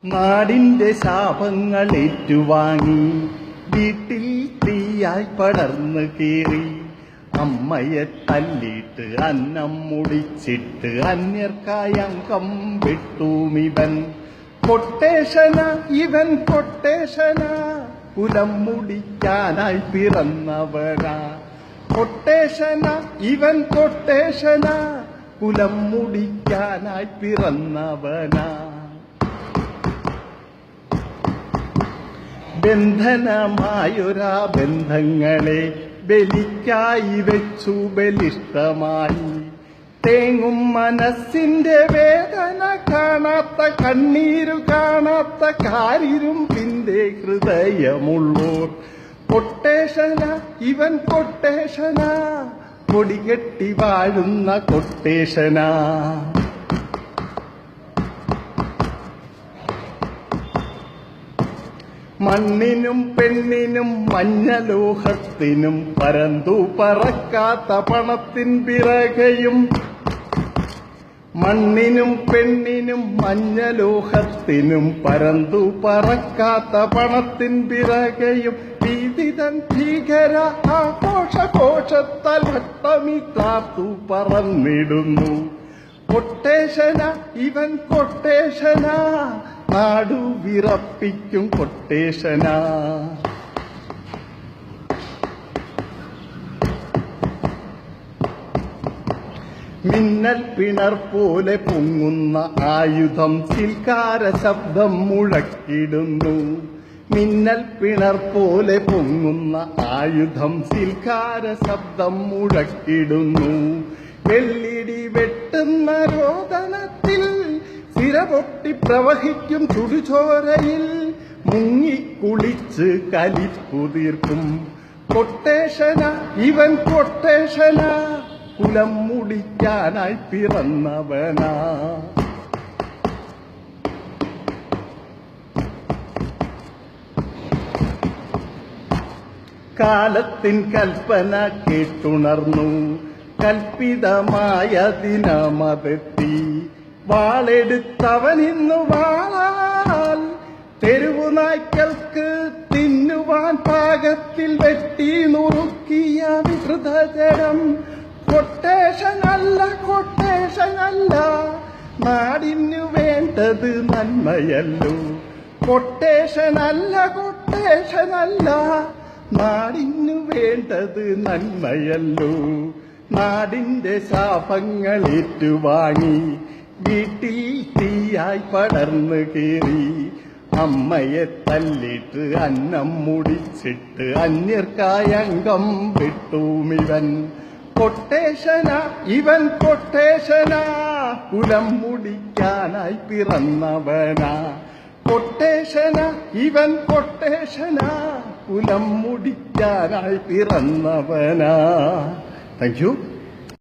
നാടിന്റെ ശാപങ്ങൾ ഏറ്റുവാങ്ങി വീട്ടിൽ തീയായി പടർന്നു കീറി അമ്മയെ തല്ലിയിട്ട് അന്നം മുടിച്ചിട്ട് അന്യർക്കായി അംഗം വിട്ടുമിവൻ കൊട്ടേഷന ഇവൻ കൊട്ടേഷന കുലം മുടിക്കാനായി പിറന്നവനാ കൊട്ടേഷന ഇവൻ കൊട്ടേഷന കുലം മുടിക്കാനായി പിറന്നവനാ ബന്ധനമായൊരാ ബന്ധങ്ങളെ ബലിക്കായി വെച്ചു ബലിഷ്ടമായി തേങ്ങും മനസ്സിന്റെ വേദന കാണാത്ത കണ്ണീരു കാണാത്ത കാരിരുമ്പിന്റെ ഹൃദയമുള്ളോർ കൊട്ടേഷന ഇവൻ കൊട്ടേഷന കൊടികെട്ടി വാഴുന്ന കൊട്ടേഷന മണ്ണിനും പെണ്ണിനും മഞ്ഞലോഹത്തിനും പരന്തു പറക്കാത്ത പണത്തിൻ പിറകയും മണ്ണിനും പെണ്ണിനും മഞ്ഞലോഹത്തിനും പരന്തു പറക്കാത്ത പണത്തിൻ പിറകയും വിവിധൻ ഭീകര ആഘോഷഘോഷത്താൽ വട്ടമി കാത്തു പറന്നിടുന്നു കൊട്ടേഷന ഇവൻ കൊട്ടേഷന നാടു വിറപ്പിക്കും കൊട്ടേഷന മിന്നൽ പിണർ പോലെ പൊങ്ങുന്ന ആയുധം സിൽക്കാര ശബ്ദം മുഴക്കിടുന്നു മിന്നൽ പിണർ പോലെ പൊങ്ങുന്ന ആയുധം സിൽക്കാര ശബ്ദം മുഴക്കിടുന്നു വെള്ളിടി വെട്ടുന്ന രോദനത്തിൽ സിരപൊട്ടി പ്രവഹിക്കും ചുടുചോരയിൽ മുങ്ങിക്കുളിച്ച് കലിപ്പുതീർക്കും കൊട്ടേഷന ഇവൻ കൊട്ടേഷന കുലം മുടിക്കാനായി പിറന്നവനാ കാലത്തിൻ കൽപ്പന കേട്ടുണർന്നു കൽപ്പിതമായ ദിനമതെത്തി വാളെടുത്തവനിന്നു വാളാൽ തെരുവുനായ്ക്കൾക്ക് തിന്നുവാൻ പാകത്തിൽ വെട്ടി നുറുക്കിയ വികൃതജനം കൊട്ടേഷനല്ല കൊട്ടേഷനല്ല നാടിനു വേണ്ടത് നന്മയല്ലോ കൊട്ടേഷനല്ല കൊട്ടേഷനല്ല നാടിനു വേണ്ടത് നന്മയല്ലോ നാടിന്റെ ശാപങ്ങൾ ഏറ്റുവാങ്ങി വീട്ടിൽ തീയായി പടർന്നു കയറി അമ്മയെ തല്ലിട്ട് അന്നം മുടിച്ചിട്ട് അന്യർക്കായി അംഗം വിട്ടുമിവൻ കൊട്ടേഷന ഇവൻ കൊട്ടേഷന കുലം മുടിക്കാനായി പിറന്നവനാ കൊട്ടേഷന ഇവൻ കൊട്ടേഷന കുലം മുടിക്കാനായി പിറന്നവനാ. Thank you.